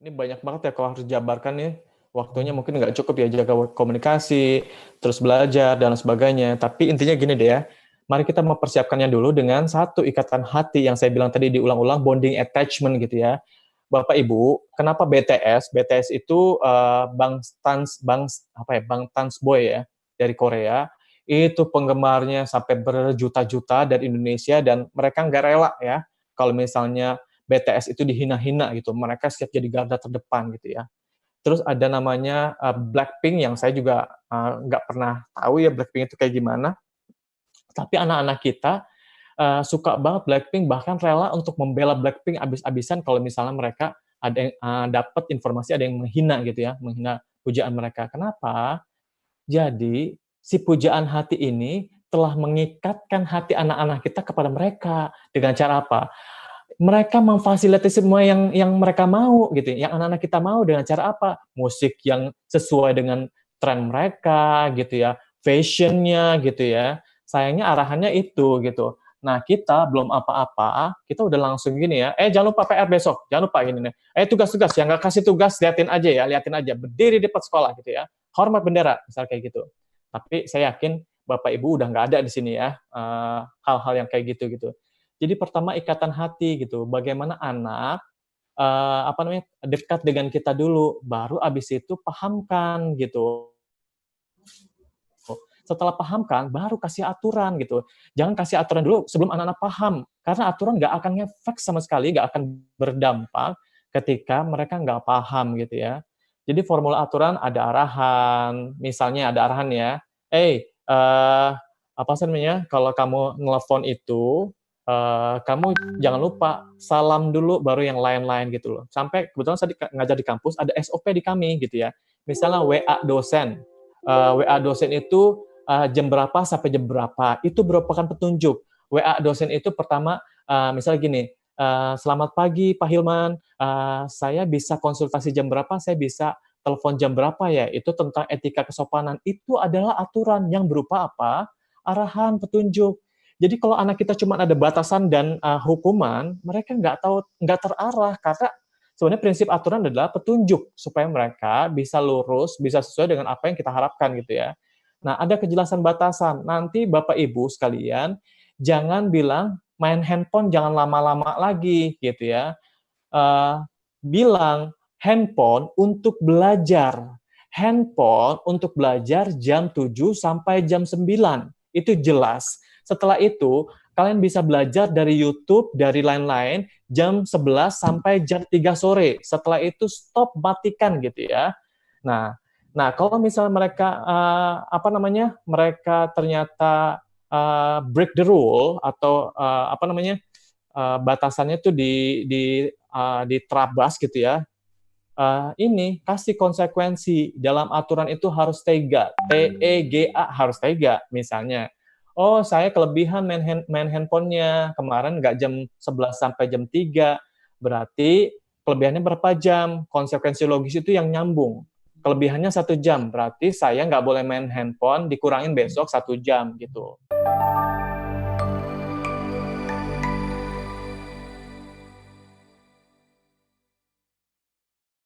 Ini banyak banget ya kalau harus dijabarkan nih, waktunya mungkin nggak cukup ya jaga komunikasi, terus belajar, dan sebagainya. Tapi intinya gini deh ya, mari kita mempersiapkannya dulu dengan satu ikatan hati yang saya bilang tadi diulang-ulang, bonding attachment gitu ya. Bapak Ibu, kenapa BTS? BTS itu Bang Stans Boy ya dari Korea. Itu penggemarnya sampai berjuta-juta dari Indonesia dan mereka nggak rela ya kalau misalnya BTS itu dihina-hina gitu. Mereka siap jadi garda terdepan gitu ya. Terus ada namanya Blackpink yang saya juga nggak pernah tahu ya Blackpink itu kayak gimana. Tapi anak-anak kita suka banget Blackpink, bahkan rela untuk membela Blackpink abis-abisan kalau misalnya mereka ada yang dapat informasi ada yang menghina gitu ya, menghina pujaan mereka. Kenapa? Jadi si pujaan hati ini telah mengikatkan hati anak-anak kita kepada mereka dengan cara apa? Mereka memfasilitasi semua yang mereka mau gitu, yang anak-anak kita mau dengan cara apa? Musik yang sesuai dengan tren mereka gitu ya, fashionnya gitu ya. Sayangnya arahannya itu gitu. Nah kita belum apa-apa, kita udah langsung gini ya, jangan lupa PR besok, jangan lupa gini nih, tugas-tugas, yang nggak kasih tugas, liatin aja ya, liatin aja, berdiri di depan sekolah gitu ya, hormat bendera, misal kayak gitu. Tapi saya yakin Bapak Ibu udah nggak ada di sini ya, hal-hal yang kayak gitu gitu. Jadi pertama ikatan hati gitu. Bagaimana anak dekat dengan kita dulu, baru abis itu pahamkan gitu. Setelah pahamkan, baru kasih aturan gitu. Jangan kasih aturan dulu sebelum anak-anak paham, karena aturan nggak akan ngefek sama sekali, nggak akan berdampak ketika mereka nggak paham gitu ya. Jadi formula aturan ada arahan, misalnya ada arahan ya, apa sih namanya, kalau kamu nelfon itu, kamu jangan lupa salam dulu baru yang lain-lain gitu loh. Sampai kebetulan saya ngajar di kampus ada SOP di kami gitu ya. Misalnya WA dosen. WA dosen itu jam berapa sampai jam berapa. Itu merupakan petunjuk. WA dosen itu pertama misalnya gini, selamat pagi Pak Hilman, saya bisa konsultasi jam berapa, saya bisa telepon jam berapa ya. Itu tentang etika kesopanan. Itu adalah aturan yang berupa apa? Arahan, petunjuk. Jadi kalau anak kita cuma ada batasan dan hukuman, mereka nggak tahu, nggak terarah karena sebenarnya prinsip aturan adalah petunjuk supaya mereka bisa lurus, bisa sesuai dengan apa yang kita harapkan gitu ya. Nah, ada kejelasan batasan. Nanti Bapak Ibu sekalian jangan bilang main handphone jangan lama-lama lagi gitu ya. Uh, Bilang handphone untuk belajar. Handphone untuk belajar jam 7 sampai jam 9. Itu jelas. Setelah itu, kalian bisa belajar dari YouTube, dari lain-lain, jam 11 sampai jam 3 sore. Setelah itu stop, matikan gitu ya. Nah, kalau misalnya mereka mereka ternyata break the rule atau batasannya itu diterabas gitu ya. Ini kasih konsekuensi dalam aturan itu harus tega, TEGA harus tega. Misalnya, oh saya kelebihan main handphonenya kemarin nggak jam 11 sampai jam 3, berarti kelebihannya berapa jam? Konsekuensi logis itu yang nyambung. Kelebihannya 1 jam, berarti saya nggak boleh main handphone, dikurangin besok 1 jam gitu.